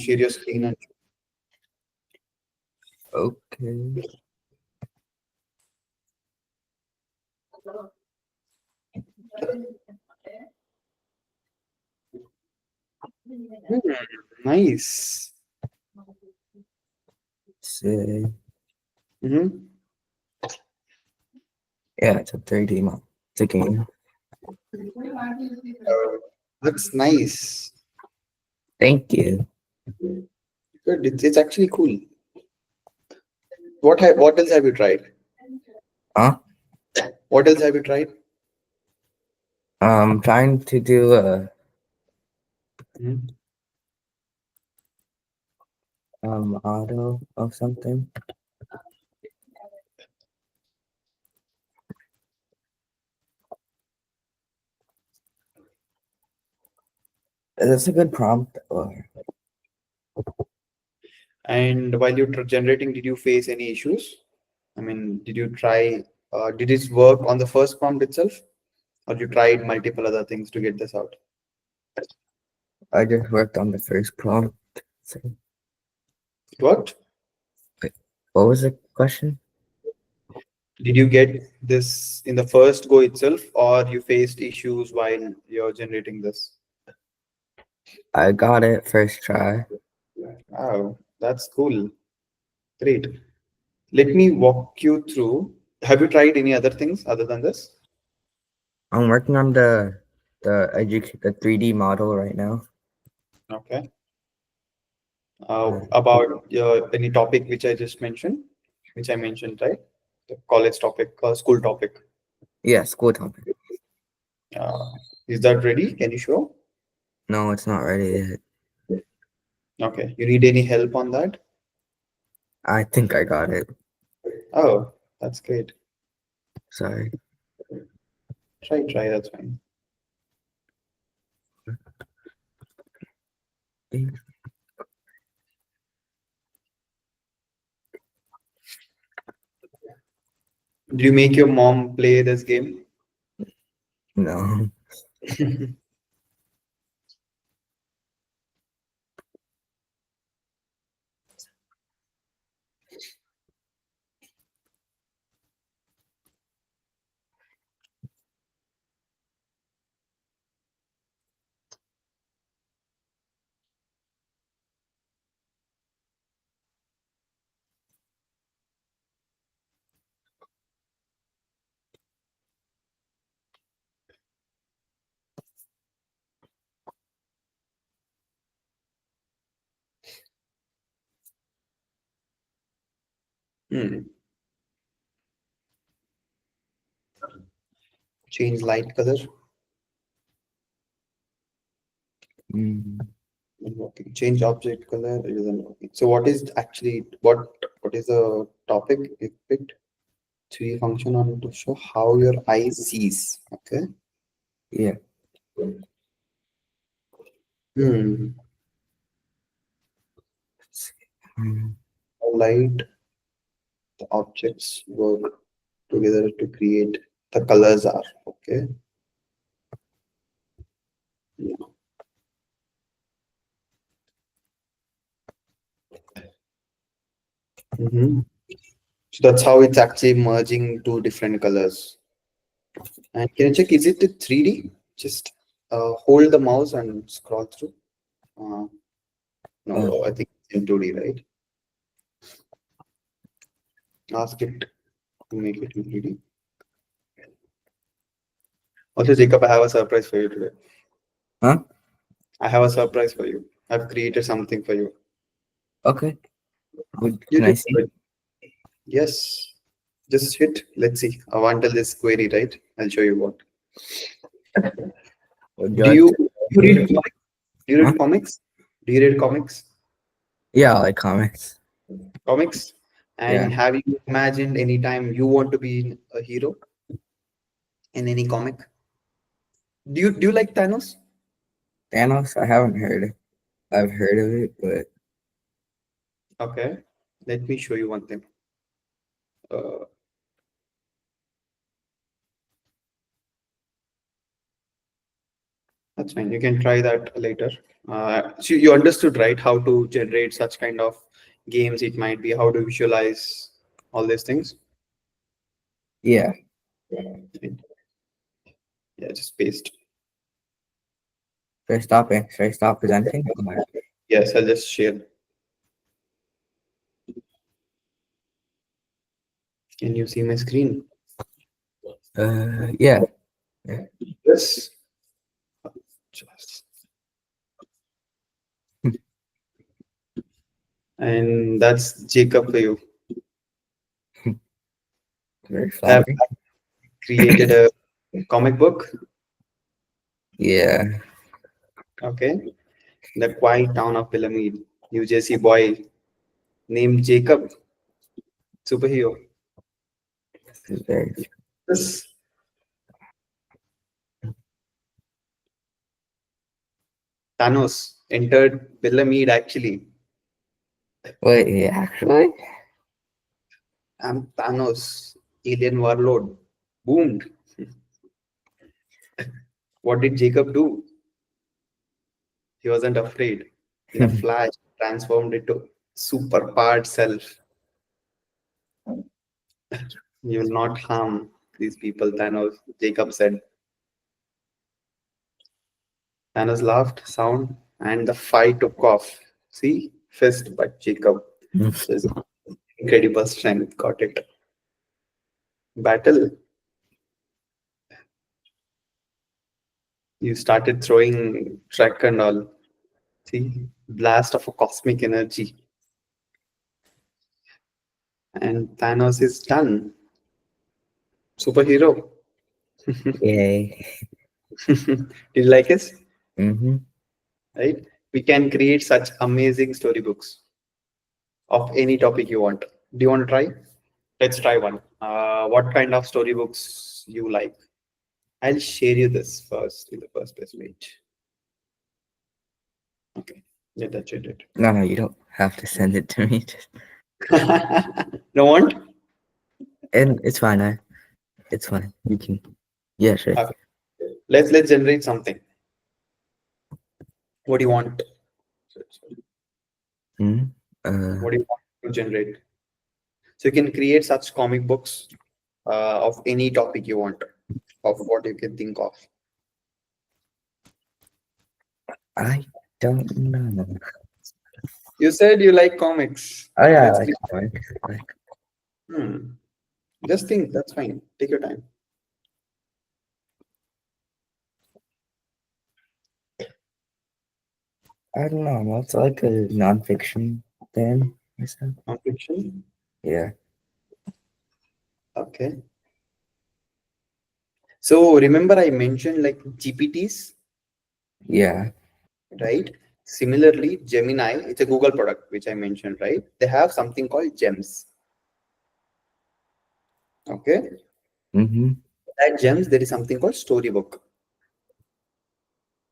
share your screen and Okay. nice. See. Mm-hmm. Yeah, it's a 3D model. It's a game. That's nice. Thank you. Good. It's actually cool. What else have you tried? Huh? What else have you tried? I'm trying to do a Mhm. auto of something. Is this a good prompt or And while you're generating, did you face any issues? I mean, did you try? Did it work on the first prompt itself, or you tried multiple other things to get this out? I just worked on the first prompt? So, It worked. wait, what was the question? Did you get this in the first go itself, or you faced issues while you're generating this? I got it first try. Wow, that's cool. Great. Let me walk you through. Have you tried any other things other than this? I'm working on the 3D model right now. Okay. Uh, About any topic which I just mentioned, which I mentioned, right? The college topic, school topic. yeah, school topic. Uh, is that ready? Can you show? No, it's not ready yet. Okay. You need any help on that? I think I got it. Oh, that's great. Sorry. Try. That's fine. Did you make your mom play this game? No. Hmm. Change light color. Mm, Working. Change object color. It isn't working. So what is actually what is the topic you picked? 3 function on to show how your eye sees. Okay. yeah. Hmm. Let's see. Mm, How light the objects work together to create the colors are. Okay. Yeah. Mhm. So that's how it's actually merging two different colors. And can you check, is it a 3D? Just hold the mouse and scroll through. Uh, uh, no, I think it's in 2D, right? Ask it to make it in 3D. Also, Jacob, I have a surprise for you today. huh? I have a surprise for you. I've created something for you. Okay. You Can I can see? do it. Yes. Just hit. Let's see. I want to this query, right? I'll show you what. Would you Do like you, to? you read comics? Do you Huh? read comics? Do you read comics? Yeah, I like comics. Comics? Yeah. And have you imagined any time you want to be a hero in any comic? Do you like Thanos? Thanos, I haven't heard it. I've heard of it, but Okay. Let me show you one thing. Uh, that's fine. You can try that later. So you understood, right, how to generate such kind of games. It might be how to visualize all these things. Yeah. Yeah, just paste. Should I stop presenting? Or- Yes, I'll just share. Can you see my screen? Yeah. Yeah. Yes. Just- And that's Jacob for you. Very Have flattering. created a comic book. Yeah. Okay. The quiet town of Pyramid. New Jersey boy named Jacob, superhero. This is very. Yes. Thanos entered Pyramid actually. Wait. Yeah. Actually. I'm Thanos, alien warlord. Boomed. What did Jacob do? He wasn't afraid. In a flash, transformed into super powered self. You will not harm these people, Thanos. Jacob said. Thanos laughed, sound, and the fight took off. See? Fist by Jacob. His incredible strength got it. Battle. You started throwing track and all. See? Blast of a cosmic energy. And Thanos is done. Superhero. Yay. Did you like it? Mm-hmm. Right? We can create such amazing storybooks of any topic you want. Do you want to try? Let's try one. What kind of storybooks you like? I'll share you this first in the first place. Wait. Okay. Yeah, that's it. No, no, you don't have to send it to me. Just, No want? and it's fine. It's fine. You can. Yeah, sure. Okay. Let's generate something. What do you want? Hmm. What do you want to generate? So you can create such comic books of any topic you want, of what you can think of. I don't know. You said you like comics. Oh yeah, I Let's like create. comics. Like, Hmm. Just think. That's fine. Take your time. I don't know. It's like a nonfiction thing. I said. Non-fiction. Yeah. Okay. So remember I mentioned like GPTs, Yeah. right? Similarly, Gemini, it's a Google product, which I mentioned, right? They have something called Gems. Okay. Mm-hmm. At Gems, there is something called Storybook.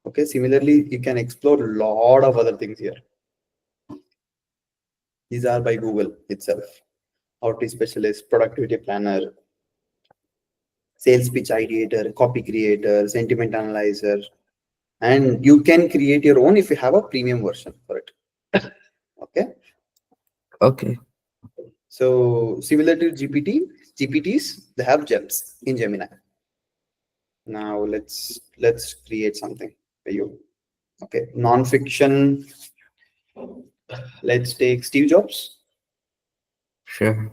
Okay. Similarly, you can explore a lot of other things here. These are by Google itself. Auto specialist, productivity planner, sales pitch ideator, copy creator, sentiment analyzer, and you can create your own if you have a premium version for it. Okay. Okay. So similar to GPTs, they have gems in Gemini. Now let's create something for you. Okay, non-fiction. Let's take Steve Jobs. Sure.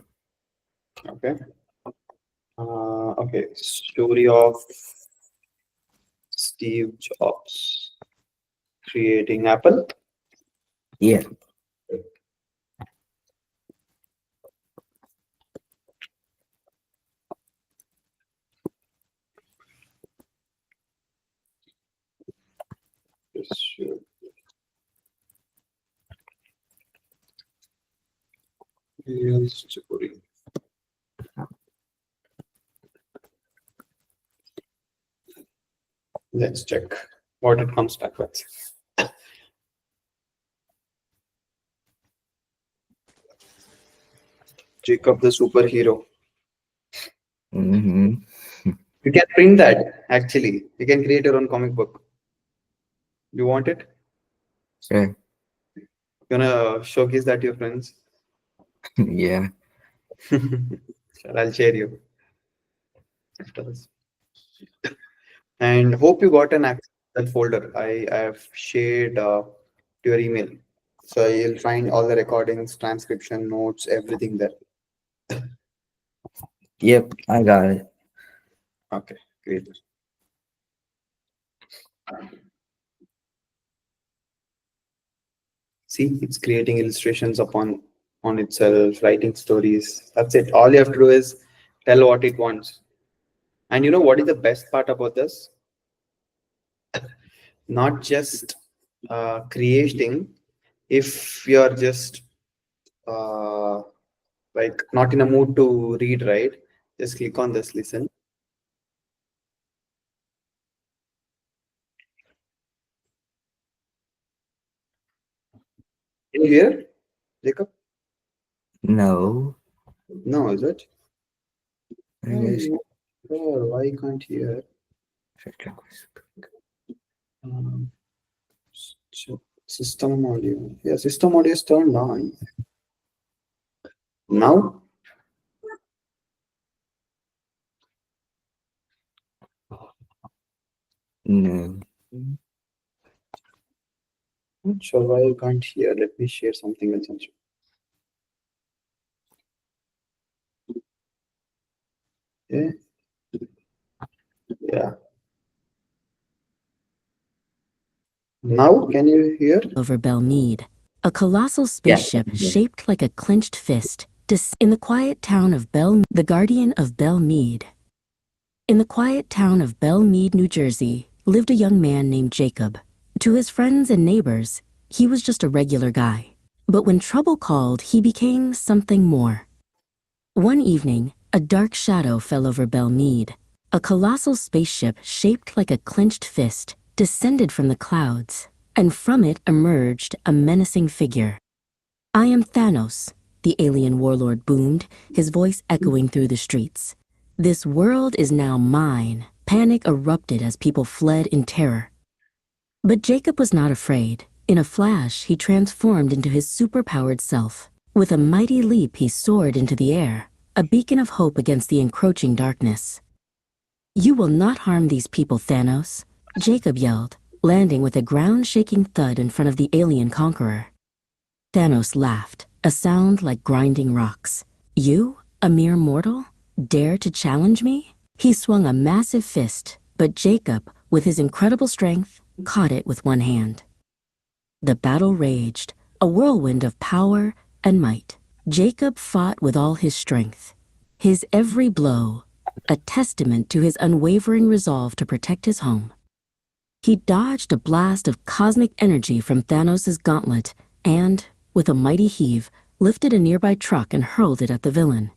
Okay. Okay, story of Steve Jobs creating Apple. Yeah. Sure. Real story. Let's check what it comes back with. Jacob the superhero. Mm-hmm. You can print that actually. You can create your own comic book. You want it? Sure. You wanna showcase that to your friends? Yeah. Sure, I'll share you after this. And hope you got an access to that folder. I have shared to your email. So you'll find all the recordings, transcription, notes, everything there. Yep, I got it. Okay, great. See, it's creating illustrations upon on itself, writing stories. That's it. All you have to do is tell what it wants. And you know what is the best part about this? Not just creating. If you're just uh, like not in a mood to read, right? Just click on this. Listen. Can you hear, Jacob? No, No, is it? I Oh, guess. no. Oh, why you can't hear? Check. Um, system audio. Yeah, system audio is turned on. Now, No. not sure why you can't hear. Let me share something else. Yeah, yeah. Now, can you hear? Over Belmead, a colossal Yeah. spaceship shaped like a clenched fist. In the quiet town of the guardian of Belmead. In the quiet town of Belmead, New Jersey, lived a young man named Jacob. To his friends and neighbors, he was just a regular guy. But when trouble called, he became something more. One evening, a dark shadow fell over Belmead. A colossal spaceship shaped like a clenched fist descended from the clouds, and from it emerged a menacing figure. "I am Thanos," the alien warlord boomed, his voice echoing through the streets. "This world is now mine." Panic erupted as people fled in terror. But Jacob was not afraid. In a flash, he transformed into his superpowered self. With a mighty leap, he soared into the air, a beacon of hope against the encroaching darkness. "You will not harm these people, Thanos," Jacob yelled, landing with a ground-shaking thud in front of the alien conqueror. Thanos laughed, a sound like grinding rocks. "You, a mere mortal, dare to challenge me?" He swung a massive fist, but Jacob, with his incredible strength, caught it with one hand. The battle raged, a whirlwind of power and might. Jacob fought with all his strength, his every blow a testament to his unwavering resolve to protect his home. He dodged a blast of cosmic energy from Thanos' gauntlet and, with a mighty heave, lifted a nearby truck and hurled it at the villain.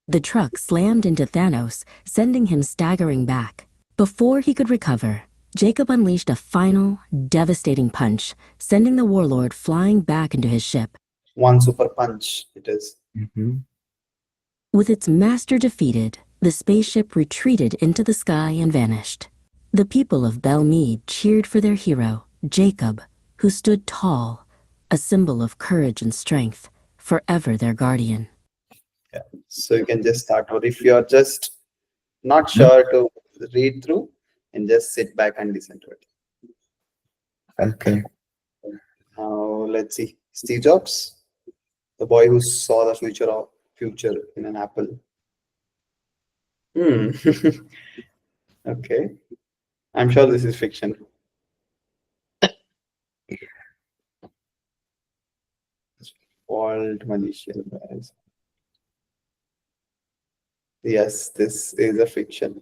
The truck slammed into Thanos, sending him staggering back. Before he could recover, Jacob unleashed a final, devastating punch, sending the warlord flying back into his ship. One super punch. It is. Mm-hmm. With its master defeated, the spaceship retreated into the sky and vanished. The people of Belmead cheered for their hero, Jacob, who stood tall, a symbol of courage and strength, forever their guardian. Yeah. So you can just start, or if you're just not sure to read through, and just sit back and listen to it. Okay. Now let's see. Steve Jobs, the boy who saw the future in an apple. Hmm. Okay. I'm sure this is fiction. Walled malicious bias. Yes, this is a fiction.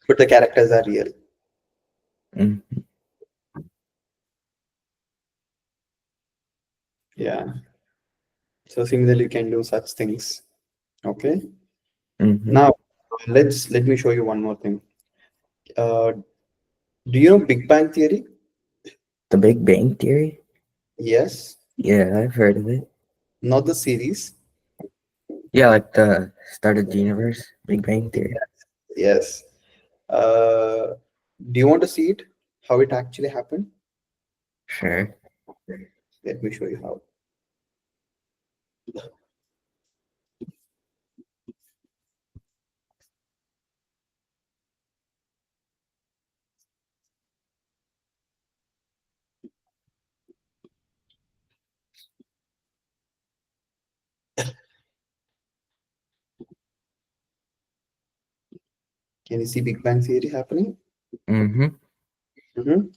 But the characters are real. Mm-hmm. Yeah. So similarly, you can do such things. Okay. Mm-hmm. Now let me show you one more thing. Uh, do you know Big Bang Theory? The Big Bang Theory? Yes. Yeah, I've heard of it. Not the series. Yeah, like the start of the universe, Big Bang Theory. Yes. Uh, do you want to see it? How it actually happened? Sure. Let me show you how. Can you see Big Bang Theory happening? Mm-hmm. Mhm.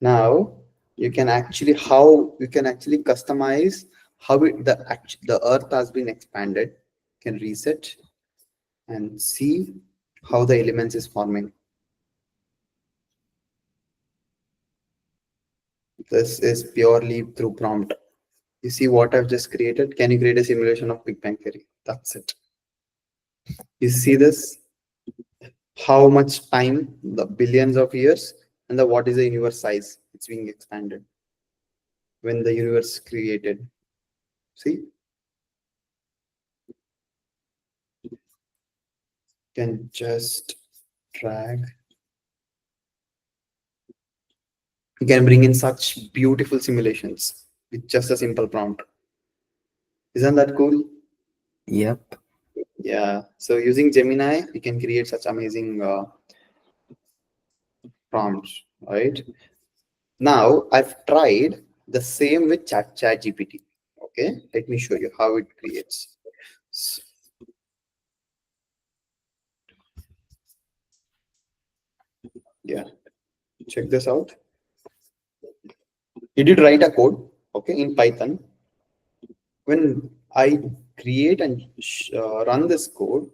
Now you can actually customize how the Earth has been expanded. You can reset and see how the elements is forming. This is purely through prompt. You see what I've just created? Can you create a simulation of Big Bang Theory? That's it. You see this? How much time, the billions of years, and the what is the universe size? It's being expanded when the universe created. See, can just drag. You can bring in such beautiful simulations with just a simple prompt. Isn't that cool? Yep. Yeah. So using Gemini, you can create such amazing prompts, right? Now I've tried the same with Chat GPT. Okay, let me show you how it creates. S- Yeah, check this out. He did write a code, okay, in Python. When I create and run this code,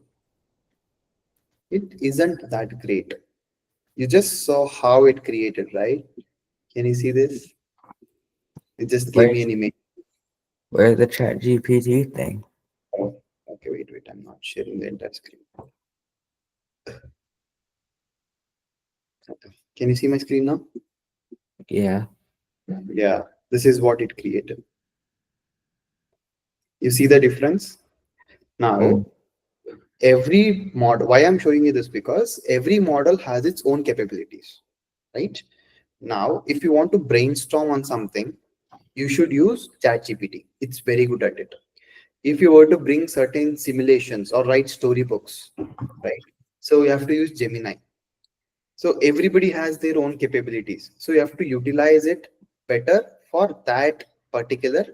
it isn't that great. You just saw how it created, right? Can you see this? It just gave me Where's an image. where's the Chat GPT thing? Oh, okay, wait. I'm not sharing the entire screen. Okay. Can you see my screen now? Yeah. Yeah, this is what it created. You see the difference? Now, Mm. every model, why I'm showing you this, because every model has its own capabilities, right? Now, if you want to brainstorm on something, you should use ChatGPT. It's very good at it. If you were to bring certain simulations or write storybooks, right? So you have to use Gemini. So everybody has their own capabilities. So you have to utilize it better for that particular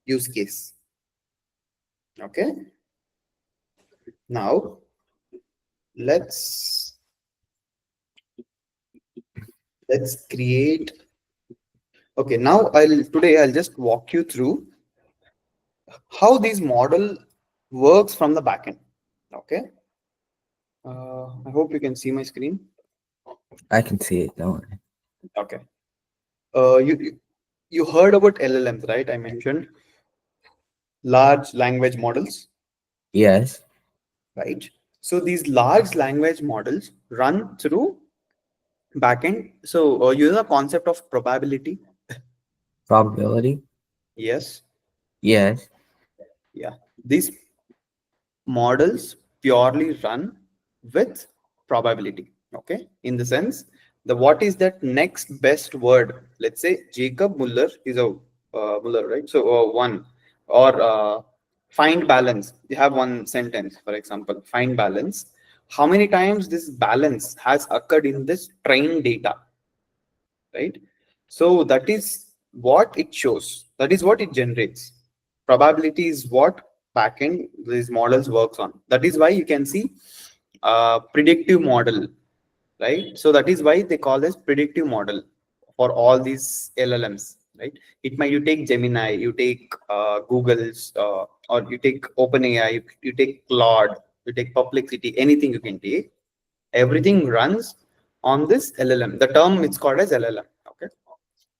use case. Okay. Now let's let's create. Okay. Now I'll just walk you through how this model works from the backend. Okay. I hope you can see my screen. I can see it, don't worry. Okay. You heard about LLMs, right? I mentioned large language models, Yes. right? So these large language models run through backend. So you know the concept of probability. Probability? Yes. Yes. Yeah. These models purely run with probability. Okay. In the sense, the what is that next best word? Let's say Jacob Muller is a Muller, right? So one or find balance. You have one sentence, for example, find balance. How many times this balance has occurred in this trained data, right? So that is what it shows. That is what it generates. Probability is what backend these models works on. That is why you can see predictive model, right? So that is why they call this predictive model for all these LLMs, right? It might you take Gemini, you take Google's, or you take OpenAI, you take Claude, you take Perplexity, anything you can take. Everything runs on this LLM. The term it's called as LLM. Okay.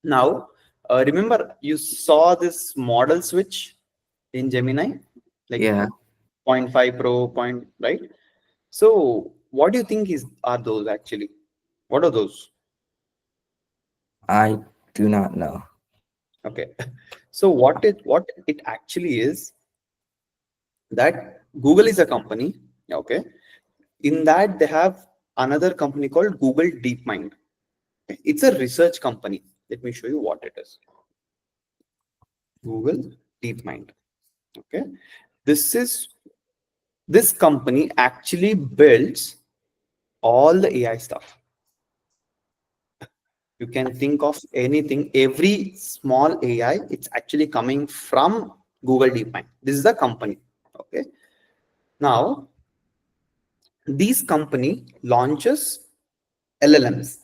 Now, remember you saw this model switch in Gemini, like Yeah. point 0.5 Pro, point, right? So, what do you think are those actually? What are those? I do not know. Okay. So, what it actually is that Google is a company. Okay. In that, they have another company called Google DeepMind. It's a research company. Let me show you what it is. Google DeepMind. Okay. This company actually builds all the AI stuff. You can think of anything, every small AI, it's actually coming from Google DeepMind. This is the company. Okay. Now, these company launches LLMs.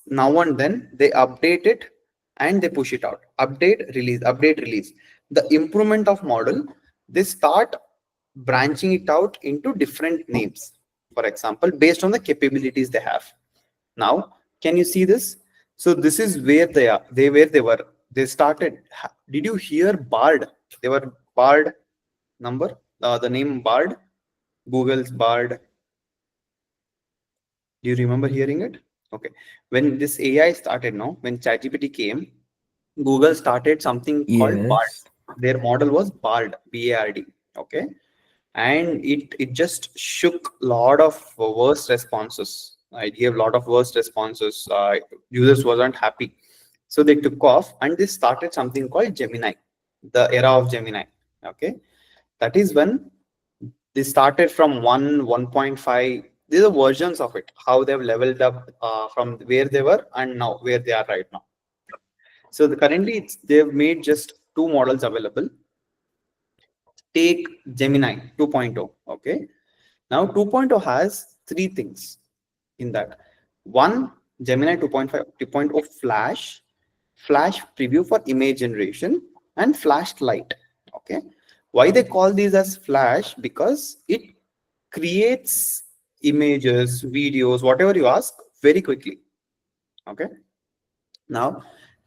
Now and then they update it and they push it out. Update, release. The improvement of model, they start branching it out into different names. For example, based on the capabilities they have. Now, can you see this? So this is where they are. They were. They started. Did you hear Bard? They were Bard number. The name Bard. Google's Bard. Do you remember hearing it? Okay. When this AI started, now when ChatGPT came, Google started something called Bard. Yes. Their model was Bard, BARD. Okay. And it just shook a lot of worst responses. I gave a lot of worst responses. Users wasn't happy, so they took off and they started something called Gemini, the era of Gemini. Okay, that is when they started from 1.5. These are versions of it, how they've leveled up from where they were and now where they are right now. So currently they've made just two models available. Take Gemini 2.0. Okay, now 2.0 has three things in that. One, Gemini 2.5 flash preview for image generation, and flashed light. Okay, why they call these as flash? Because it creates images, videos, whatever you ask, very quickly. Okay, now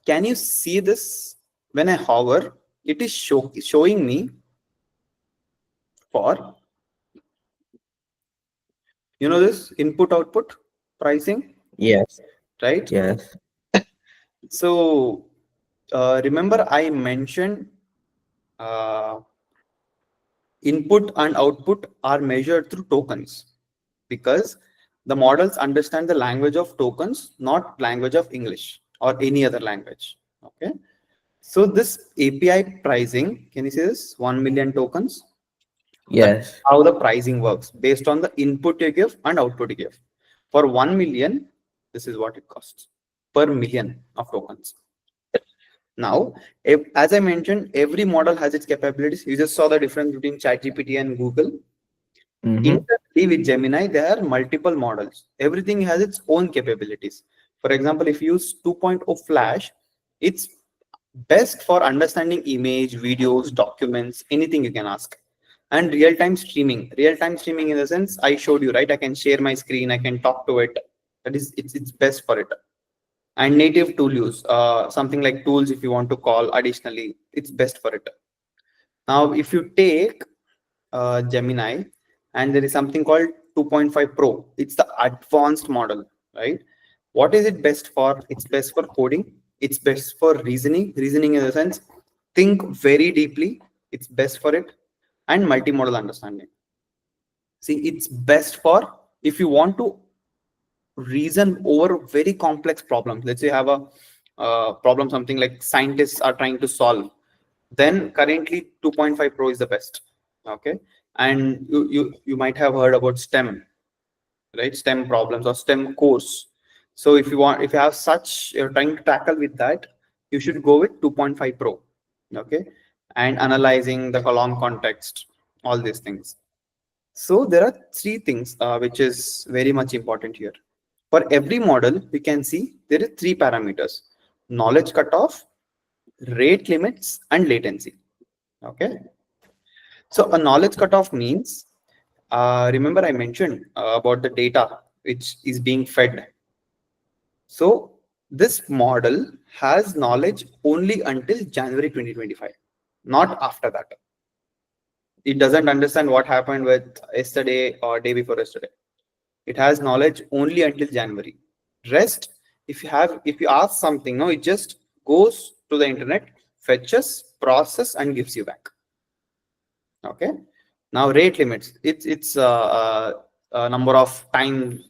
can you see this? When I hover, it is showing me for, this input output pricing, Yes. right? Yes. So remember I mentioned uh, input and output are measured through tokens, because the models understand the language of tokens, not language of English or any other language. Okay, so this API pricing, can you see this 1 million tokens? That's Yes. how the pricing works, based on the input you give and output you give. For 1 million, this is what it costs per million of tokens. Now, as I mentioned, every model has its capabilities. You just saw the difference between ChatGPT and Google. Mm-hmm. Internally with Gemini, there are multiple models. Everything has its own capabilities. For example, if you use 2.0 Flash, it's best for understanding image, videos, documents, anything you can ask. And real-time streaming. Real-time streaming in the sense I showed you, right? I can share my screen, I can talk to it. That is, it's best for it. And native tool use, something like tools, if you want to call additionally, it's best for it. Now, if you take Gemini, and there is something called 2.5 Pro, it's the advanced model, right? What is it best for? It's best for coding, it's best for reasoning in the sense, think very deeply, it's best for it. And multimodal understanding. See, it's best for if you want to reason over very complex problems. Let's say you have a problem, something like scientists are trying to solve, then currently 2.5 Pro is the best. Okay, and you might have heard about STEM, right? STEM problems or STEM course. So if you have such, you're trying to tackle with that, you should go with 2.5 Pro. Okay, and analyzing the long context, all these things. So there are three things which is very much important here. For every model, we can see there are three parameters: knowledge cutoff, rate limits, and latency. Okay. So a knowledge cutoff means, remember I mentioned about the data which is being fed. So this model has knowledge only until January 2025, not after that. It doesn't understand what happened with yesterday or day before yesterday. It has knowledge only until January. Rest, if you ask something, no, it just goes to the internet, fetches, process, and gives you back. Okay. Now rate limits. It's number of time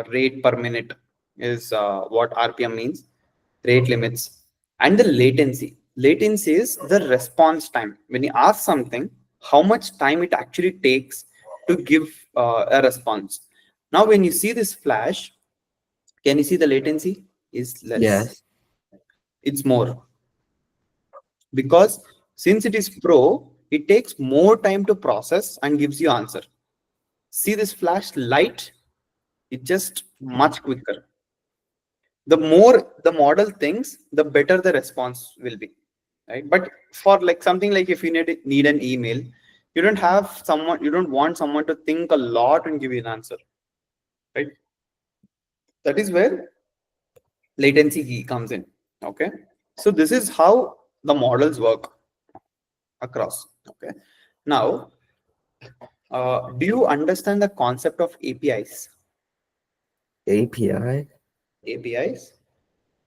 rate per minute is what RPM means. Rate limits and the latency. Latency is the response time. When you ask something, how much time it actually takes to give a response. Now, when you see this flash, can you see the latency is less? Yes. It's more because since it is pro, it takes more time to process and gives you answer. See this flash light, it's just much quicker. The more the model thinks, the better the response will be, right? But for like something like if you need an email, you don't want someone to think a lot and give you an answer, right? That is where latency key comes in. Okay, so this is how the models work across. Okay, now do you understand the concept of APIs? API? APIs.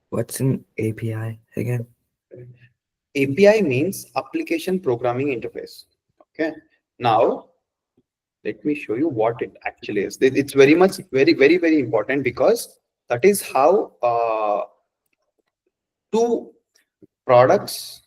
What's an API again? API means application programming interface. Okay. Now let me show you what it actually is. It's very much very important because that is how two products.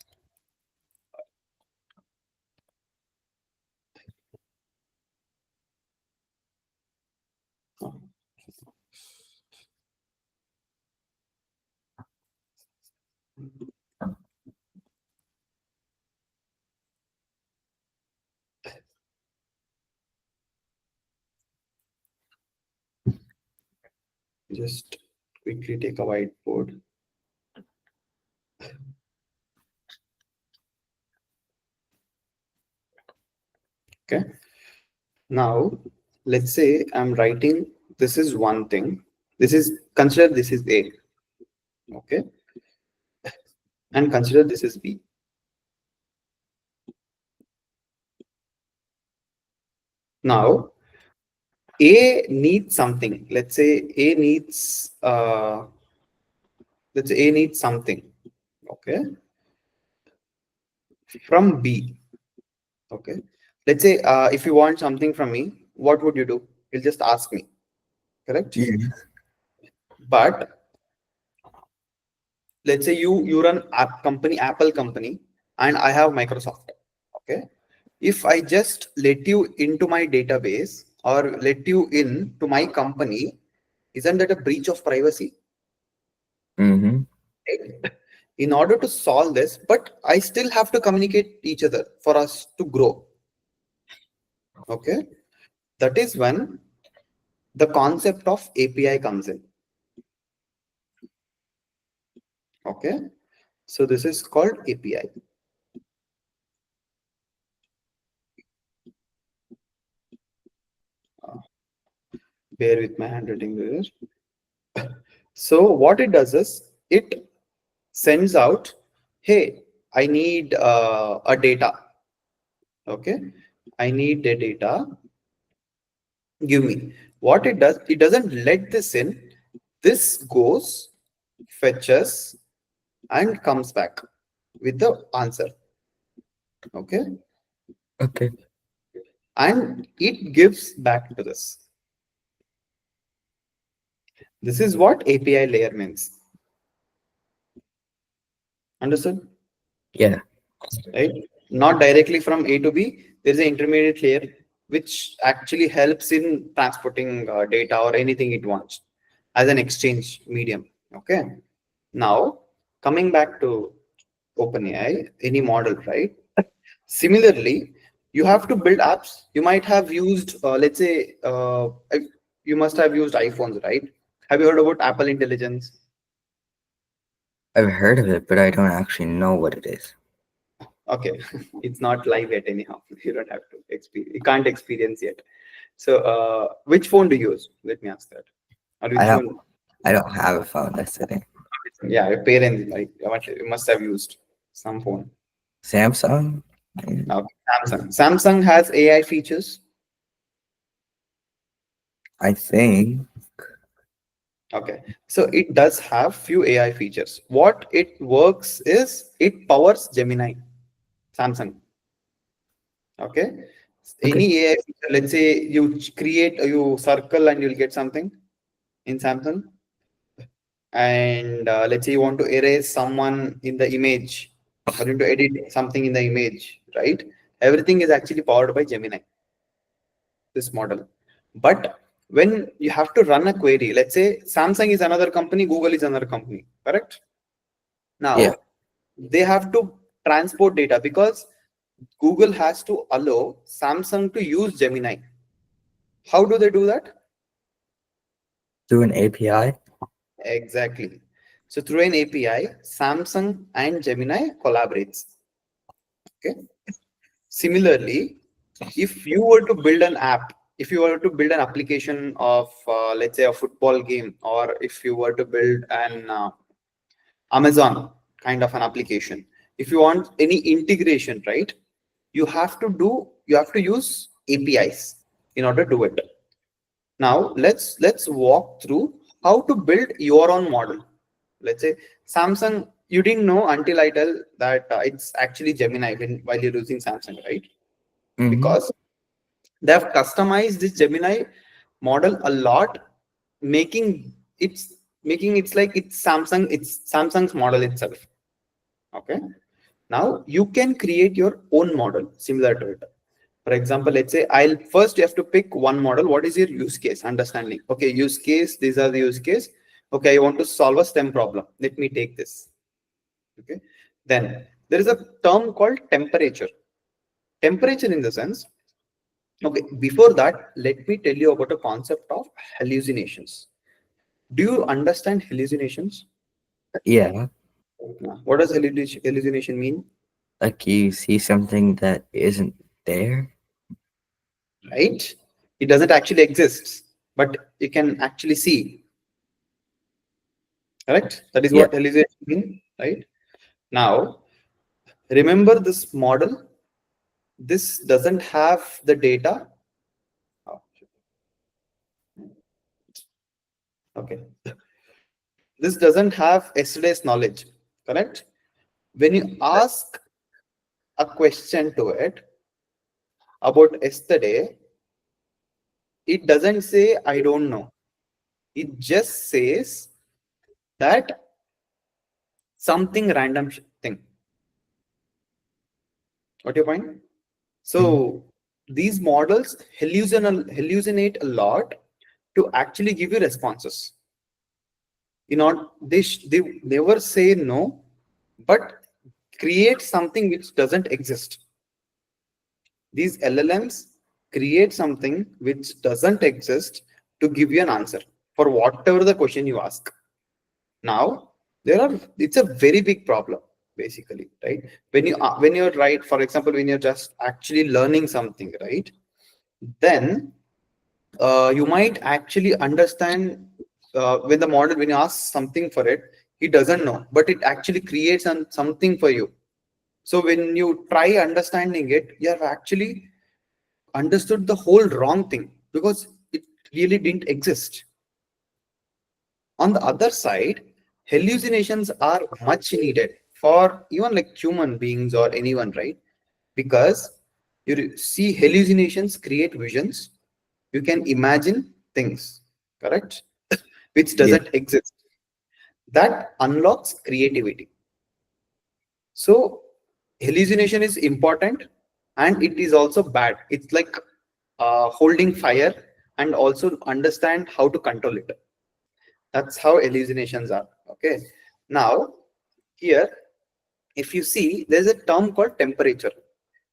Just quickly take a whiteboard. Okay. Now let's say I'm writing. This is one thing. This is consider this is A. Okay. And consider this is B. Now A needs something. Let's say A needs something. Okay. From B. Okay. Let's say if you want something from me, what would you do? You'll just ask me. Correct. Yeah. But let's say you run Apple company, and I have Microsoft. Okay. If I just let you into my database or let you in to my company, isn't that a breach of privacy? Mm-hmm. Right? In order to solve this, but I still have to communicate each other for us to grow. Okay. That is when the concept of API comes in. Okay. So this is called API. Bear with my handwriting there. So what it does is it sends out, hey, I need a data. Okay. I need the data. Give me. What it does, it doesn't let this in. This goes, fetches, and comes back with the answer. Okay. Okay. And it gives back to this. This is what API layer means. Understood? Yeah. Right? Not directly from A to B. There's an intermediate layer which actually helps in transporting data or anything it wants as an exchange medium. Okay. Now, coming back to OpenAI, any model, right? Similarly, you have to build apps. You might have used, let's say, you must have used iPhones, right? Have you heard about Apple Intelligence? I've heard of it, but I don't actually know what it is. Okay, it's not live yet anyhow. You don't have to experience. You can't experience yet. So, which phone do you use? Let me ask that. Or I which don't phone? I don't have a phone. That's the thing. Yeah, your parents like you must have used some phone. Samsung? Now, Samsung. Samsung has AI features. I think. Okay, so it does have few AI features. What it works is it powers Gemini, Samsung. Okay. Okay. Any AI feature, let's say you circle and you'll get something in Samsung, and let's say you want to erase someone in the image or you want to edit something in the image, right? Everything is actually powered by Gemini, this model. But when you have to run a query, let's say Samsung is another company, Google is another company, correct? Yeah. Now they have to transport data because Google has to allow Samsung to use Gemini. How do they do that? Through an API. Exactly. So through an API, Samsung and Gemini collaborates. Okay. Similarly, if you were to build an app, if you were to build an application of, let's say, a football game, or if you were to build an Amazon kind of an application, if you want any integration, right, you have to use APIs in order to do it. Now let's walk through how to build your own model. Let's say Samsung, you didn't know until I tell that it's actually Gemini while you're using Samsung, right? Mm-hmm. Because they have customized this Gemini model a lot, making it's it's Samsung's model itself. Okay. Now you can create your own model similar to it. For example, let's say I'll first you have to pick one model. What is your use case? Understanding. Okay, use case, these are the use case. Okay, I want to solve a STEM problem. Let me take this. Okay. Then there is a term called temperature. Temperature in the sense, okay, before that, let me tell you about a concept of hallucinations. Do you understand hallucinations? Yeah. What does hallucination mean? Like you see something that isn't there. Right? It doesn't actually exist, but you can actually see. Correct? That is Yeah. what hallucination means, right? Now, remember this model. This doesn't have the data. Oh, okay. This doesn't have yesterday's knowledge. Correct? When you ask a question to it about yesterday, it doesn't say, I don't know. It just says that something random thing. What your point? Mm-hmm. So these models hallucinate a lot to actually give you responses. They never say no, but create something which doesn't exist. These LLMs create something which doesn't exist to give you an answer for whatever the question you ask. Now it's a very big problem basically, right? When you're right, for example, when you're just actually learning something, right, then you might actually understand when the model, when you ask something for it, it doesn't know, but it actually creates something for you. So when you try understanding it, you have actually understood the whole wrong thing because it really didn't exist. On the other side, hallucinations are much needed for even like human beings or anyone, right? Because you see, hallucinations create visions. You can imagine things, correct? Which Yeah. doesn't exist. That unlocks creativity. So hallucination is important and it is also bad. It's like holding fire and also understand how to control it. That's how hallucinations are. Okay. Now, here, if you see, there's a term called temperature.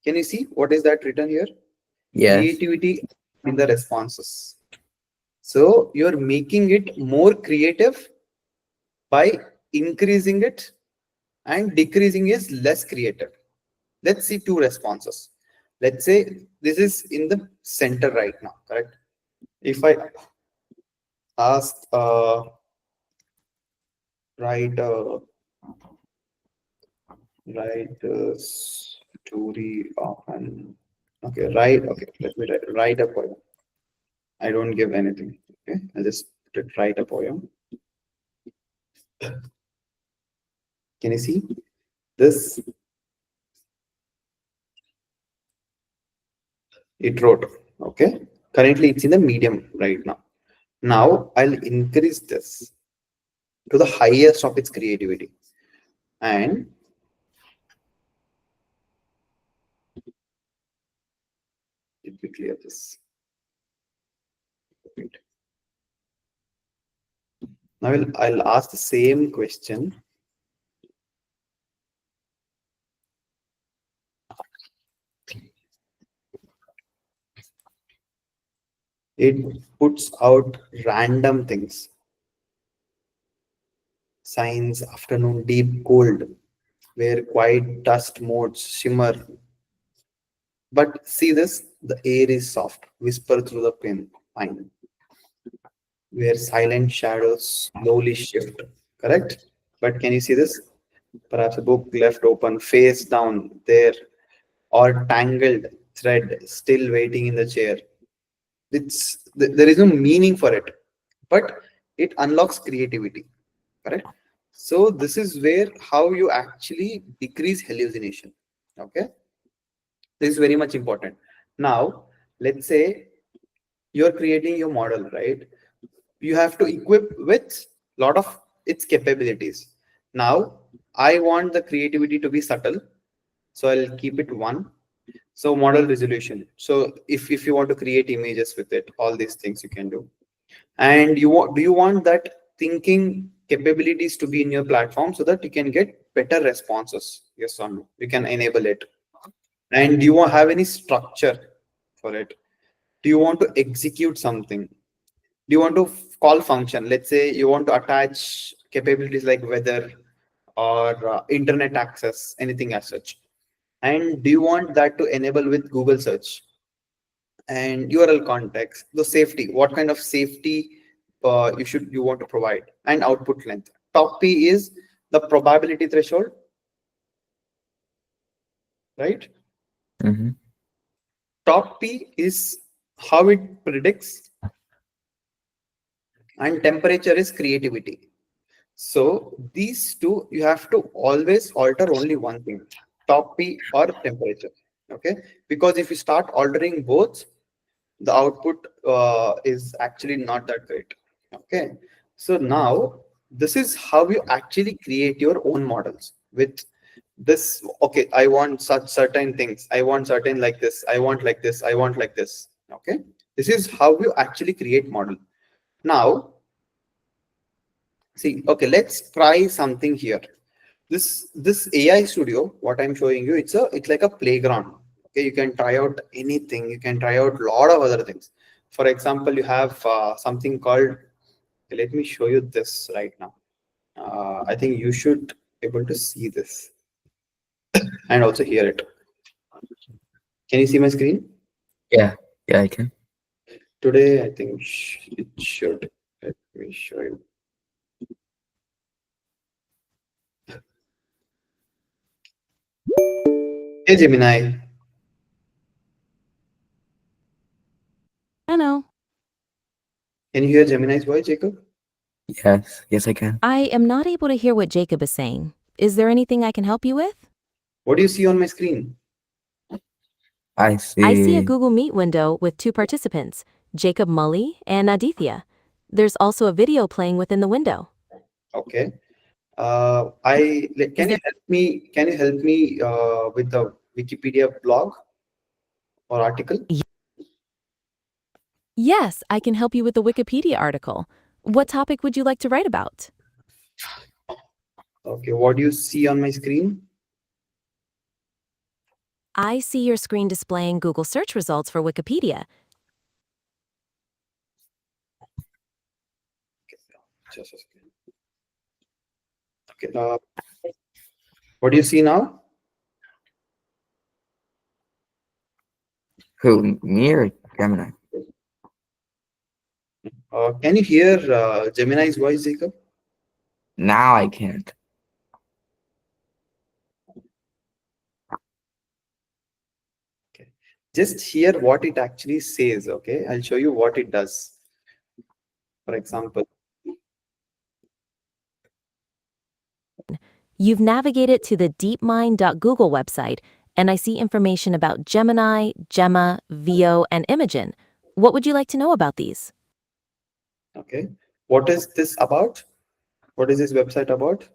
Can you see what is that written here? Yes. Creativity in the responses. So you're making it more creative by increasing it, and decreasing is less creative. Let's see two responses. Let's say this is in the center right now, correct? If I ask, write write a story of an, okay, okay, let me write a poem. I don't give anything. Okay, I just write a poem. Can you see this? It wrote. Okay. Currently, it's in the medium right now. Now I'll increase this to the highest of its creativity. And let me clear this. Wait. Now I'll ask the same question. It puts out random things. Signs, afternoon, deep cold, where quiet dust motes shimmer. But see this, the air is soft, whisper through the pine, where silent shadows slowly shift. Correct? But can you see this? Perhaps a book left open, face down there, or tangled thread still waiting in the chair. There is no meaning for it, but it unlocks creativity. Correct? So this is where how you actually decrease hallucination. Okay, this is very much important. Now, let's say you're creating your model, right? You have to equip with lot of its capabilities. Now, I want the creativity to be subtle, so I'll keep it one. So model resolution. So if you want to create images with it, all these things you can do. And do you want that thinking capabilities to be in your platform so that you can get better responses? Yes or no? You can enable it. And do you have any structure for it? Do you want to execute something? Do you want to call function? Let's say you want to attach capabilities like weather or internet access, anything as such. And do you want that to enable with Google search and URL context, the safety, what kind of safety you want to provide, and output length. Top P is the probability threshold, right? Mm-hmm. Top P is how it predicts, and temperature is creativity. So these two, you have to always alter only one thing, top P or temperature. Okay, because if you start altering both, the output is actually not that great. Okay, so now this is how you actually create your own models with this. Okay, I want such certain things, I want certain like this, I want like this, I want like this. Okay, this is how you actually create model. Now see, okay, let's try something here. This AI studio, what I'm showing you, it's like a playground. Okay, you can try out anything, you can try out a lot of other things. For example, you have something called, okay, let me show you this right now. I think you should able to see this and also hear it. Can you see my screen? Yeah, yeah, I can. Today I think it should. Let me show you. Hey Gemini, Hello. can you hear Gemini's voice, Jacob? Yes, yes, I can. I am not able to hear what Jacob is saying. Is there anything I can help you with? What do you see on my screen? I I see a see. Google Meet window with two participants, Jacob Mully and Aditya. There's also a video playing within the window. Okay. Is Can you there help me? Can you help me with the Wikipedia blog or article? Yes, I can help you with the Wikipedia article. What topic would you like to write about? Okay, what do you see on my screen? I see your screen displaying Google search results for Wikipedia. Just a second. Okay, what do you see now? Who, me or Gemini? Can you hear Gemini's voice, Jacob? Now I can't. Okay, just hear what it actually says. Okay, I'll show you what it does. For example, You've navigated to the deepmind.google website and I see information about Gemini, Gemma, Veo, and Imogen. What would you like to know about these? Okay. What is this about? What is this website about?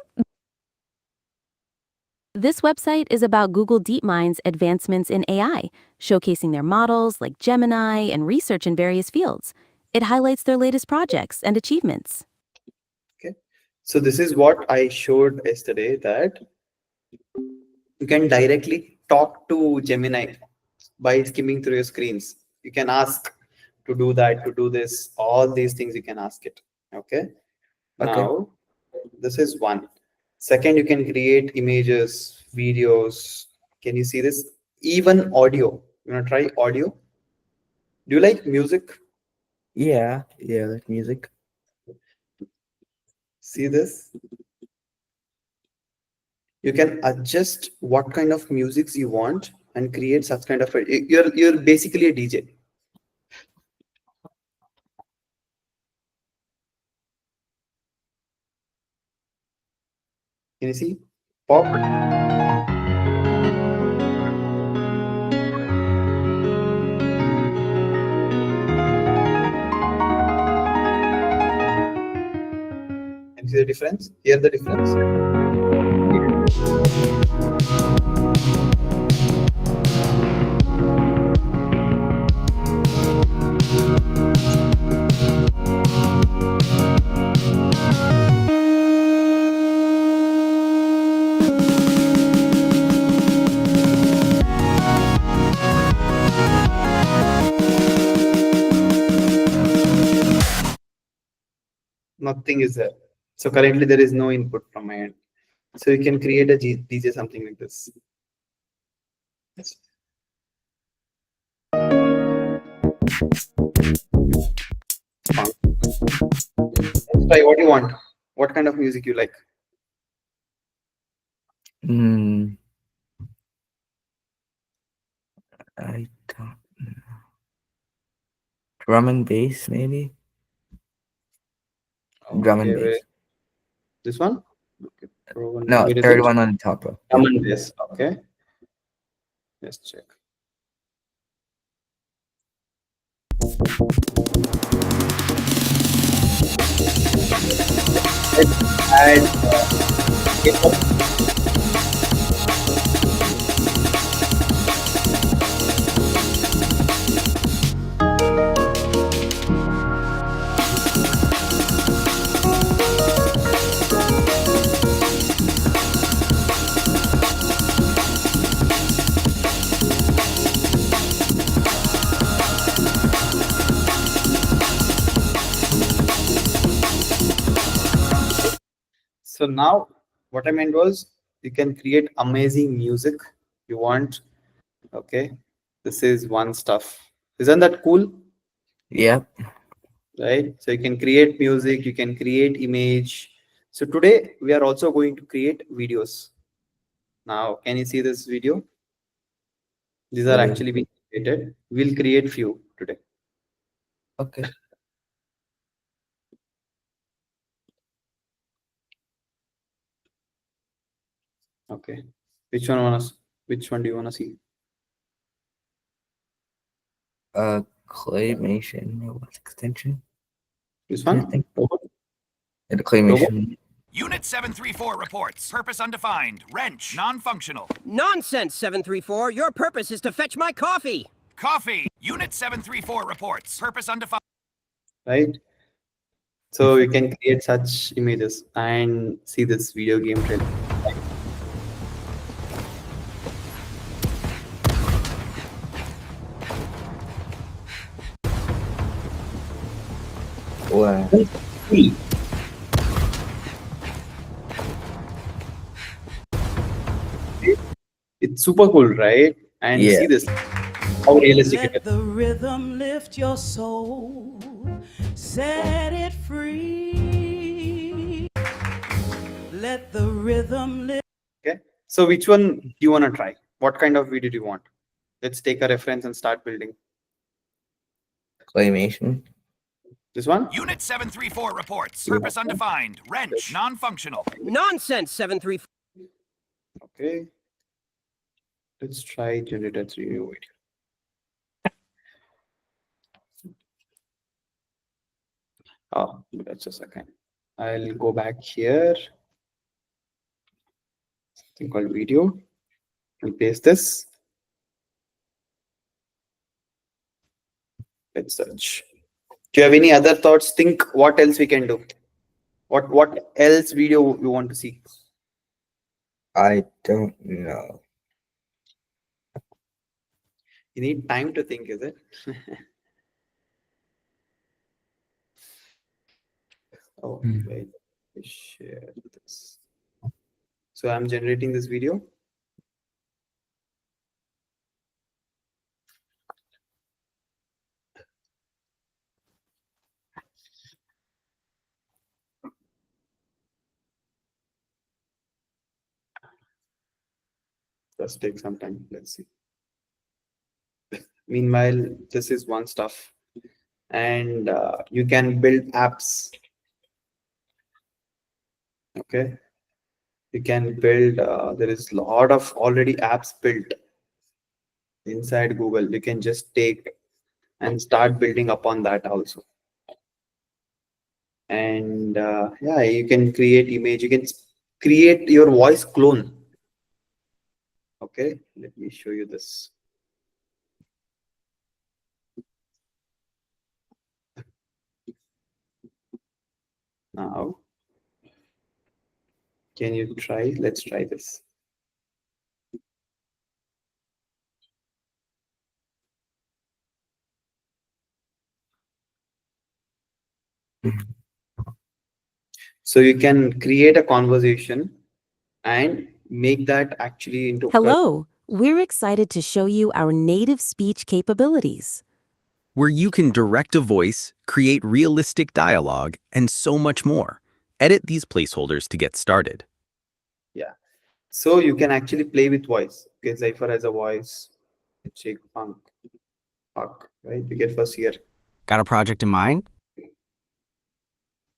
This website is about Google DeepMind's advancements in AI, showcasing their models like Gemini and research in various fields. It highlights their latest projects and achievements. Okay. So this is what I showed yesterday, that you can directly talk to Gemini by skimming through your screens. You can ask to do that, to do this, all these things you can ask it. Okay. Okay. Now, this is one. Second, you can create images, videos. Can you see this? Even audio. You want to try audio? Do you like music? Yeah, like music. See this? You can adjust what kind of musics you want and create such kind of you're basically a DJ. Can you see? Pop. Can you see the difference? Hear the difference? Nothing is there. So currently there is no input from my end. So you can create a DJ something like this. Yes. Let's try. What do you want? What kind of music you like? I don't know. Drum and bass, maybe? Drum and Okay, bass. this one? Okay. No, Where is third it? one on the top row. Drum and bass. Okay. Let's check. Let's add hip-hop. So now what I meant was you can create amazing music you want. Okay. This is one stuff. Isn't that cool? Yep. Right? So you can create music, you can create image. So today we are also going to create videos. Now, can you see this video? These are Video. actually being created. We'll create few today. Okay. Okay. Which one do you want to see? Claymation. Robot extension. This I one? think. Robot? The claymation. Unit 734 reports. Purpose undefined. Wrench. Non-functional. Nonsense, 734. Your purpose is to fetch my coffee. Coffee. Unit 734 reports. Purpose undefined. Right? So you can create such images and see this video game trailer. Wow. It's super cool, right? And Yeah. see this, how realistic it Let is. the rhythm lift your soul, set it free. Let the rhythm lift. Okay. So which one do you want to try? What kind of video do you want? Let's take a reference and start building. Claymation. This one? Unit 734 reports. Purpose undefined. Wrench. Non-functional. Nonsense, 734. Okay. Let's try generator 3 video. Oh, that's a second. I'll go back here. Something called video. I'll paste this. Let's search. Do you have any other thoughts? Think what else we can do. What else video you want to see? I don't know. You need time to think, is it? Oh, wait. Let me share this. So I'm generating this video. Just take some time. Let's see. Meanwhile, this is one stuff, and you can build apps. Okay, you can build. There is a lot of already apps built inside Google. You can just take and start building upon that also. And yeah, you can create image. You can create your voice clone. Okay, let me show you this. Now, can you try? Let's try this. So you can create a conversation and make that actually into Hello, we're excited to show you our native speech capabilities. Where you can direct a voice, create realistic dialogue, and so much more. Edit these placeholders to get started. Yeah. So you can actually play with voice. Okay, Zephyr has a voice. Check funk, right? You get first here. Got a project in mind?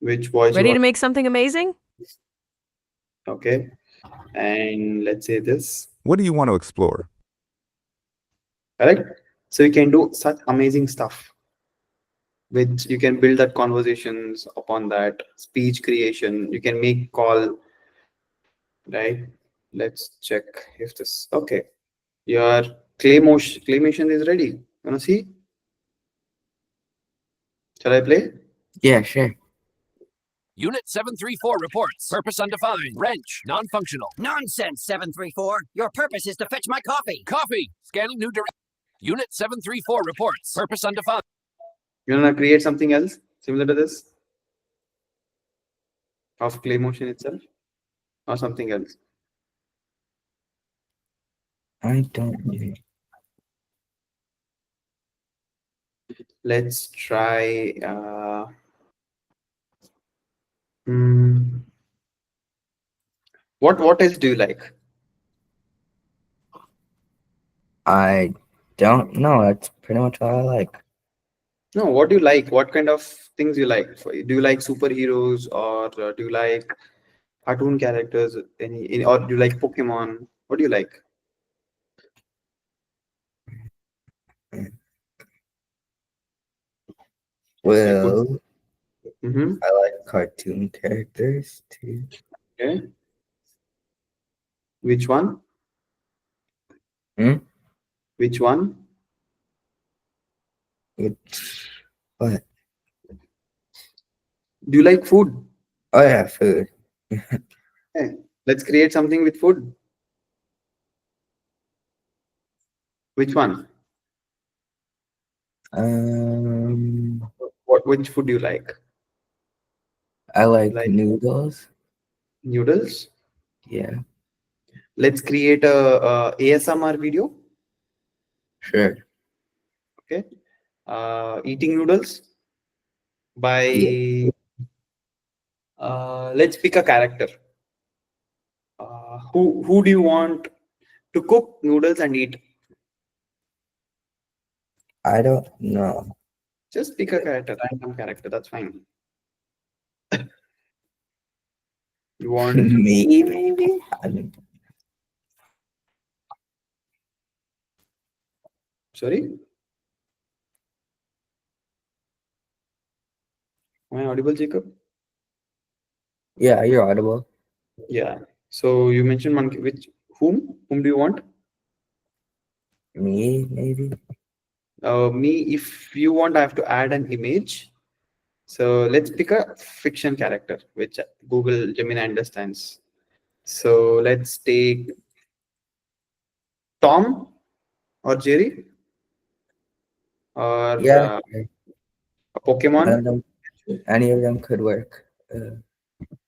Which voice? Ready to make something amazing? Okay. And let's say this. What do you want to explore? Correct. So you can do such amazing stuff. Which you can build that conversations upon that speech creation. You can make call. Right. Let's check if this. Okay. Your claymation is ready. Wanna see? Shall I play? Yeah, sure. Unit 734 reports. Purpose undefined. Wrench. Non-functional. Nonsense, 734. Your purpose is to fetch my coffee. Coffee. Scanning new direction. Unit 734 reports. Purpose undefined. You wanna create something else similar to this? Of claymation itself? Or something else? I don't know. Let's try what else do you like? I don't know. That's pretty much all I like. No, what do you like? What kind of things you like? Do you like superheroes, or do you like cartoon characters? Or do you like Pokemon? What do you like? Well, Mm-hmm. I like cartoon characters too. Okay. Which one? Hmm? Which one? What? Do you like food? Oh yeah, food. Hey, let's create something with food. Which one? Which food do you like? I like Like noodles. noodles? Yeah, Let's create a ASMR video. sure. Okay. Eating noodles by Yeah. let's pick a character. Who do you want to cook noodles and eat? I don't know. Just pick a character, random character. That's fine. You want Me, maybe? I don't know. Sorry? Am I audible, Jacob? Yeah, you're audible. Yeah. So you mentioned monkey. Which whom? Whom do you want? Me, maybe? Me. If you want, I have to add an image. So let's pick a fiction character which Google Gemini understands. So let's take Tom or Jerry or Yeah, a Pokemon. any of them could work.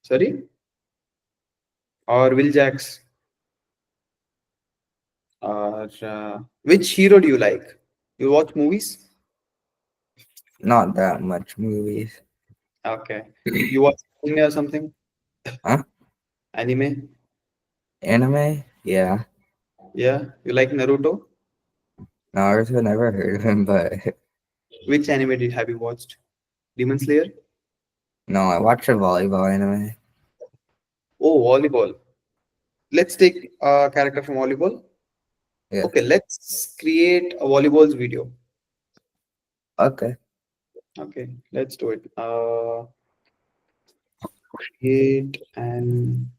Sorry, or Will Jacks. Or which hero do you like? You watch movies? Not that much movies. Okay. You watch anime or something? Huh? Anime? Anime? Yeah. Yeah. You like Naruto? Naruto, never heard of him, but Which anime have you watched? Demon Slayer? no, I watched a volleyball anime. Oh, volleyball. Let's take a character from volleyball. Yeah. Okay, let's create a volleyball's video. Okay. Okay, let's do it. Create an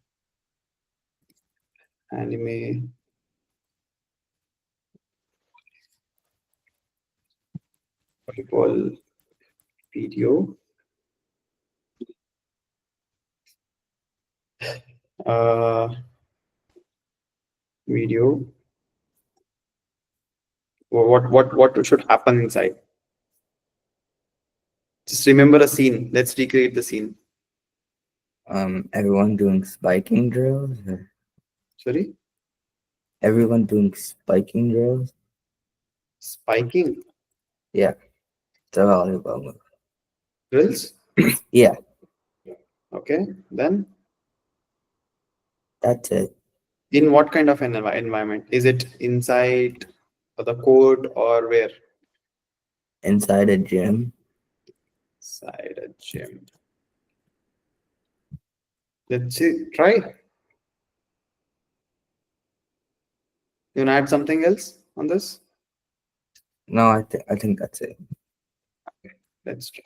anime volleyball video. Uh, video. What should happen inside? Just remember a scene. Let's recreate the scene. Everyone doing spiking drills? Or Sorry, everyone doing spiking drills? spiking Yeah. It's a volleyball move. drills. Yeah, Okay, then that's it. in what kind of an environment? Is it inside the court or where? Inside a gym. Inside a gym. Let's see. Try. You want to add something else on this? No, I think that's it. Let's try.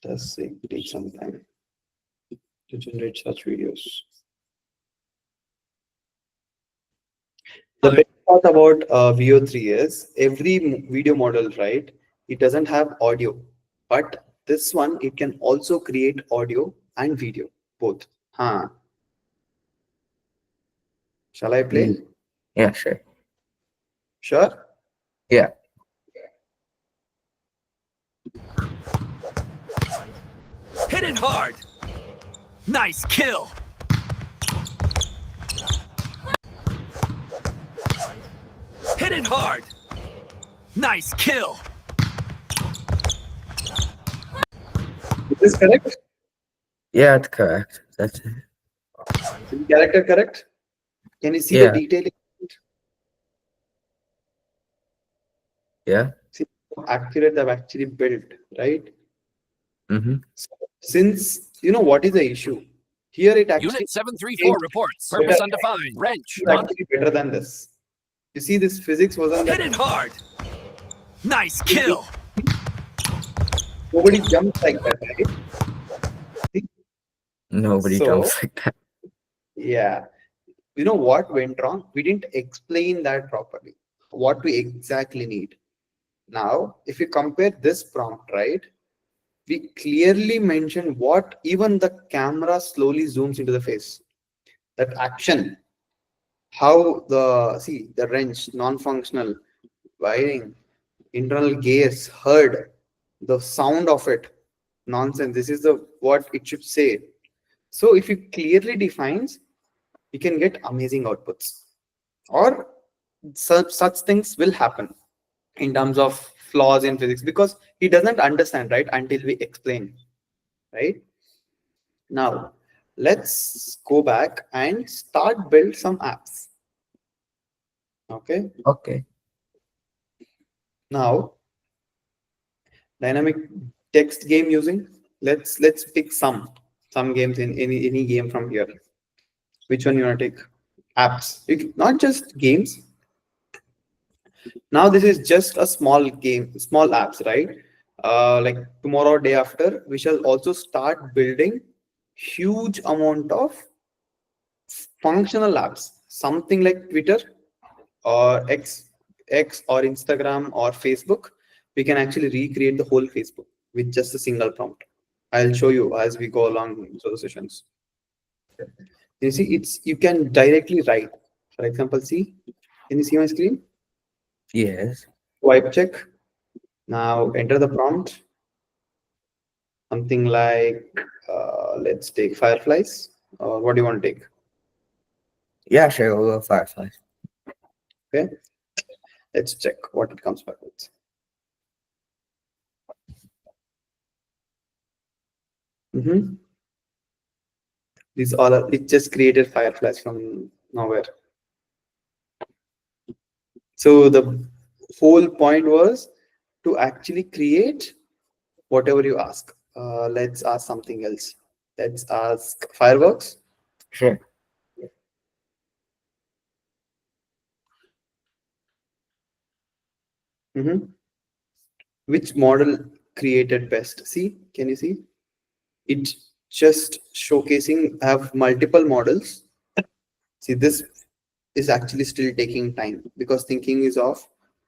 Does take some time to generate such videos. The best part about VO3 is every video model, right? It doesn't have audio, but this one, it can also create audio and video, both. Huh. Shall I play? Yeah, sure. Sure. Yeah. Hit it hard. Nice kill. Hit it hard. Nice kill. Is this correct? Yeah, it's correct. That's it. Is the character correct? Can you see Yeah. the detailing? Yeah. See how accurate they've actually built, right? Mm-hmm. So since you know what is the issue, here it actually Unit 734 reports. Purpose undefined. Wrench. is actually better than this. You see, this physics wasn't Hit that it hard. Nice kill. nobody jumps like that, right? Nobody So- jumps like that. Yeah. You know what went wrong? We didn't explain that properly. What we exactly need. Now, if you compare this prompt, right? we clearly mention what even the camera slowly zooms into the face. That action, how the wrench, non-functional, wiring, internal gaze, heard, the sound of it, nonsense. This is the what it should say. So if you clearly defines, you can get amazing outputs. Or such things will happen in terms of flaws in physics because he doesn't understand, right, until we explain, right? Now let's go back and start build some apps. Okay, Okay. now dynamic text game using, let's pick some games in any game from here. Which one you want to take? Apps, not just games. Now this is just a small game, small apps, right? Like tomorrow, day after, we shall also start building huge amount of functional apps, something like Twitter or X or Instagram or Facebook. We can actually recreate the whole Facebook with just a single prompt. I'll show you as we go along through the sessions. You see, you can directly write. For example, see, can you see my screen? Yes. Swipe check. Now enter the prompt. Something like, let's take fireflies. Or what do you want to take? Yeah, sure. We'll go fireflies. Okay. Let's check what it comes back with. These all are, it just created fireflies from nowhere. So the whole point was to actually create whatever you ask. Let's ask something else. Let's ask fireworks. Sure. Which model created best? See, can you see? It just showcasing have multiple models. See, this is actually still taking time because thinking is off,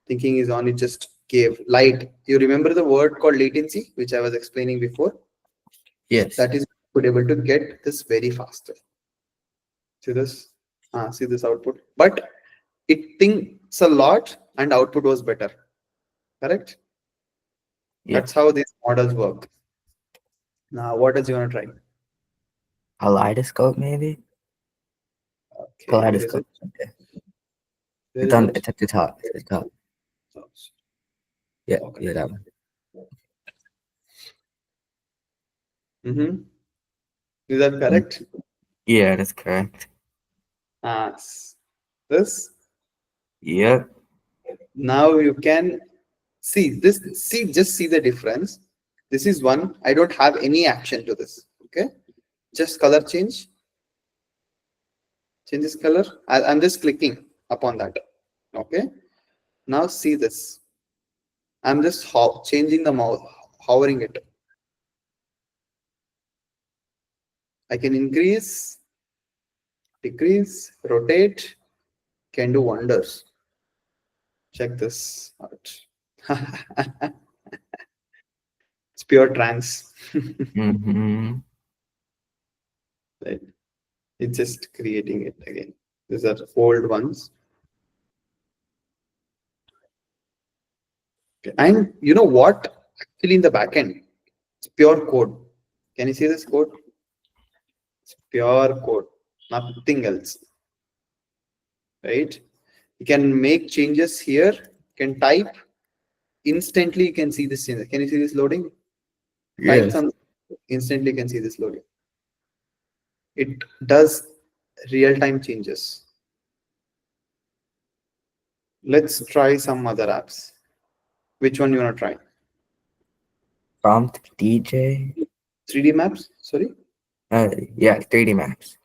thinking is on. It just gave light. You remember the word called latency, which I was explaining before? Yes. That is good able to get this very faster. See this? See this output. But it thinks a lot and output was better. Correct? Yeah. That's how these models work. Now, what else you want to try? Kaleidoscope, maybe? Okay, Kaleidoscope. Okay. where It's is on. it? It's at the top. It's at the top. Yeah. Okay. Yeah, that one. Is that correct? Yeah, that's correct. This. Yep. Now you can see this. See, just see the difference. This is one. I don't have any action to this. Okay, just color change. Change this color. I'm just clicking upon that. Okay. Now see this. I'm just changing the mouse, hovering it. I can increase, decrease, rotate, can do wonders. Check this out. It's pure trance. Mm-hmm. Right. It's just creating it again. These are old ones. Okay. And you know what? Actually, in the backend, it's pure code. Can you see this code? It's pure code, nothing else. Right? You can make changes here, can type instantly. You can see this change. Can you see this loading? Type Yes. some instantly. You can see this loading. It does real-time changes. Let's try some other apps. Which one you want to try? Prompt DJ. 3D maps? Sorry. Yeah, 3D maps.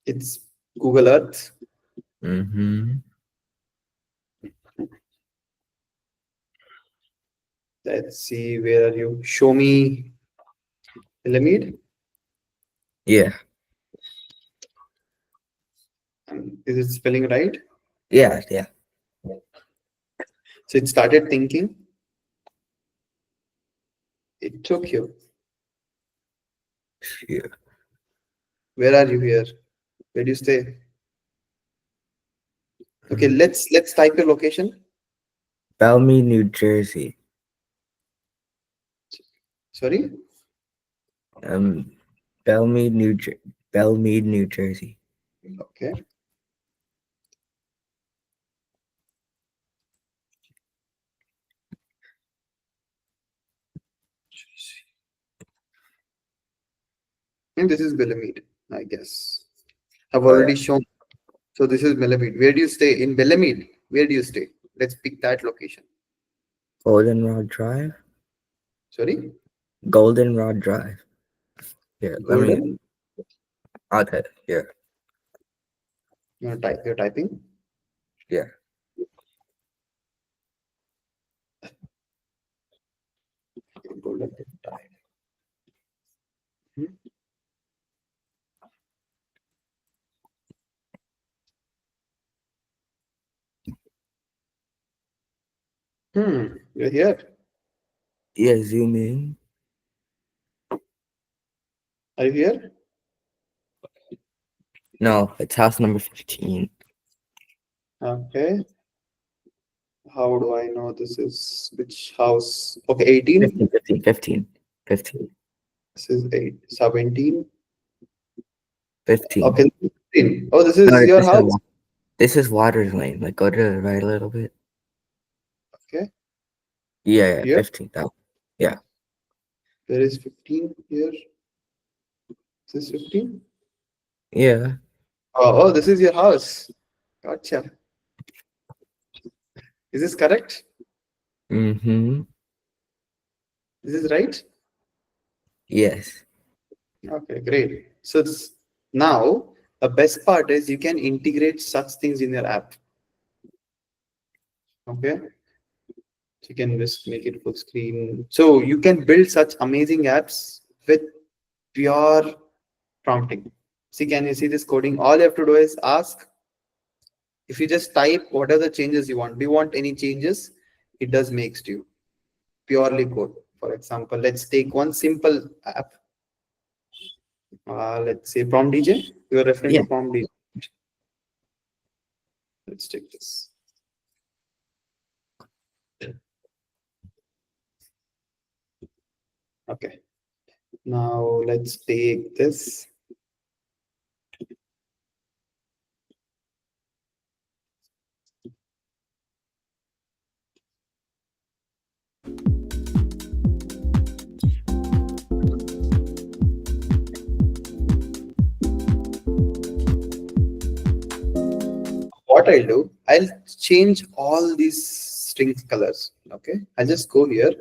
It's Google Earth. Mm-hmm. Let's see, where are you? Show me Limit. Yeah. Is it spelling right? Yeah. So it started thinking. It took you. Yeah. Where are you here? Where do you stay? Okay, let's type your location. Belmead, New Jersey. Sorry. Um, Belmead, Belmead, New Jersey. Okay. And this is Bellamide, I guess. I've Oh, already yeah. shown. So this is Bellamide. Where do you stay? In Bellamide. Where do you stay? Let's pick that location. Goldenrod Drive. Sorry? Goldenrod Drive. Here, let me. Golden. Okay. Here. You're typing. Yeah. Golden Tide. You're here. Yeah. Zoom in. Are you here? No, it's house number 15. Okay. How do I know this is which house? Okay, 18. 15. This is 17. 15. Okay, 15. Oh, this No, is your house. this is Waters Lane. Like, go to the right a little bit. Okay. Yeah, Here. 15. That. Yeah. There is 15 here. This is 15. Yeah. Oh, this is your house. Gotcha. Is this correct? Mm-hmm. This is right? Yes. Okay, great. So now the best part is you can integrate such things in your app. Okay. So you can just make it full screen. So you can build such amazing apps with pure prompting. See, can you see this coding? All you have to do is ask. If you just type what are the changes you want, do you want any changes? It does makes to you purely code. For example, let's take one simple app. Let's say Prompt DJ. You are referring Yeah. to Prompt DJ. Let's take this. Okay. Now let's take this. What I'll do, I'll change all these strings colors. Okay. I'll just go here,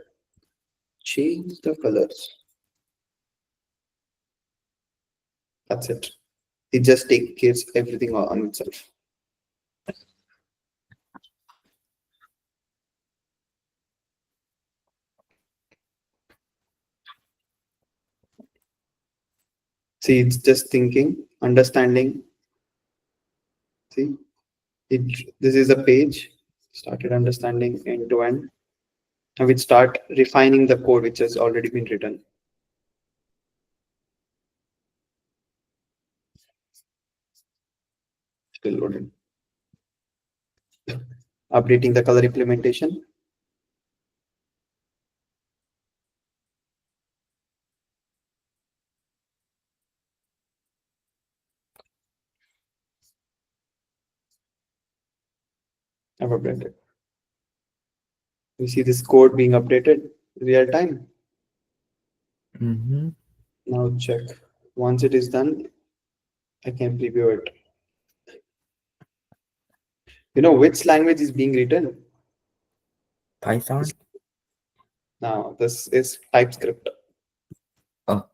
change the colors. That's it. It just takes care of everything on itself. See, it's just thinking, understanding. See, this is a page. Started understanding end to end. Now we start refining the code which has already been written. Still loading. Updating the color implementation. I've updated. We see this code being updated real time. Mm-hmm. Now check. Once it is done, I can preview it. You know which language is being written? Python. Now this is TypeScript. Oh.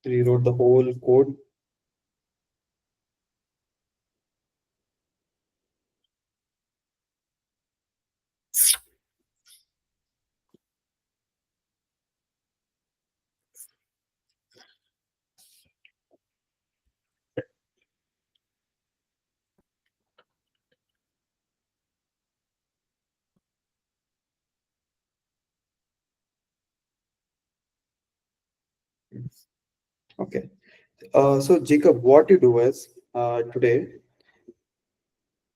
Rewrote the whole code. Okay. So Jacob, what you do is today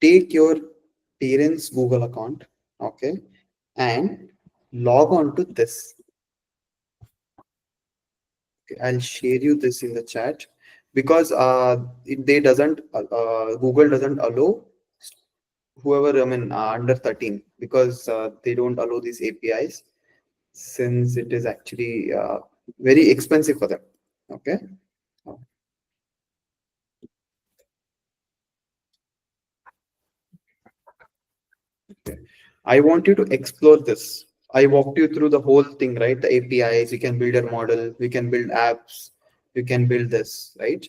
take your parents' Google account, okay, and log on to this. Okay, I'll share you this in the chat because they doesn't Google doesn't allow whoever under 13 because they don't allow these APIs since it is actually very expensive for them. Okay. Okay. I want you to explore this. I walked you through the whole thing, right? The APIs, you can build a model, we can build apps, you can build this, right?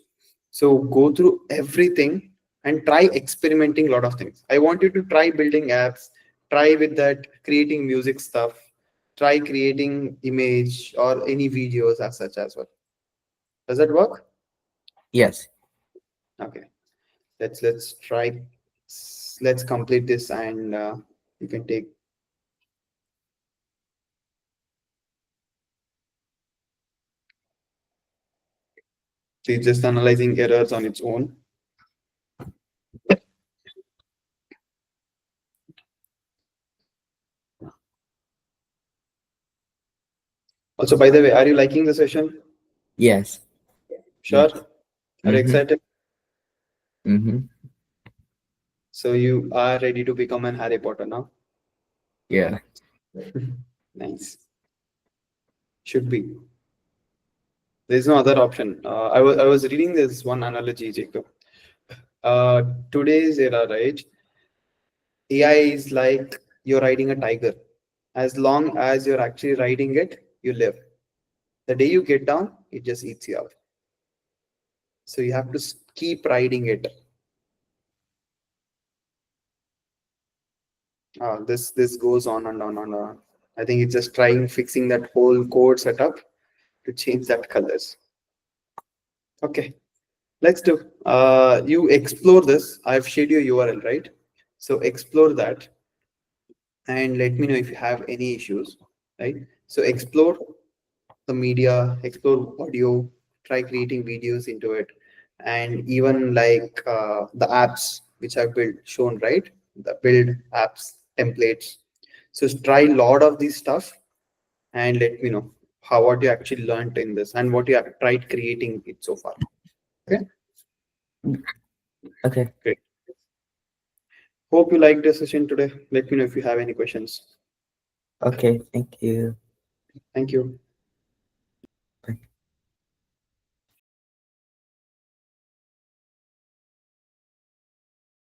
So go through everything and try experimenting a lot of things. I want you to try building apps, try with that creating music stuff, try creating image or any videos as such as well. Does that work? Yes. Okay. Let's try. Let's complete this and you can take. It's just analyzing errors on its own. Also, by the way, are you liking the session? Yes. Sure. Yes. Are you excited? Mm-hmm. So you are ready to become an Harry Potter now? Yeah. Nice. Should be. There's no other option. I was reading this one analogy, Jacob. Today's era, right? AI is like you're riding a tiger. As long as you're actually riding it, you live. The day you get down, it just eats you up. So you have to keep riding it. This goes on and on and on. I think it's just trying fixing that whole code setup to change that colors. Okay, let's do. You explore this. I've shared your URL, right? So explore that and let me know if you have any issues, right? So explore the media, explore audio, try creating videos into it, and even like the apps which I've built shown, right? The build apps templates. So try a lot of this stuff and let me know how what you actually learned in this and what you have tried creating it so far. Okay. Okay. Great. Hope you liked the session today. Let me know if you have any questions. Okay. Thank you. Thank you.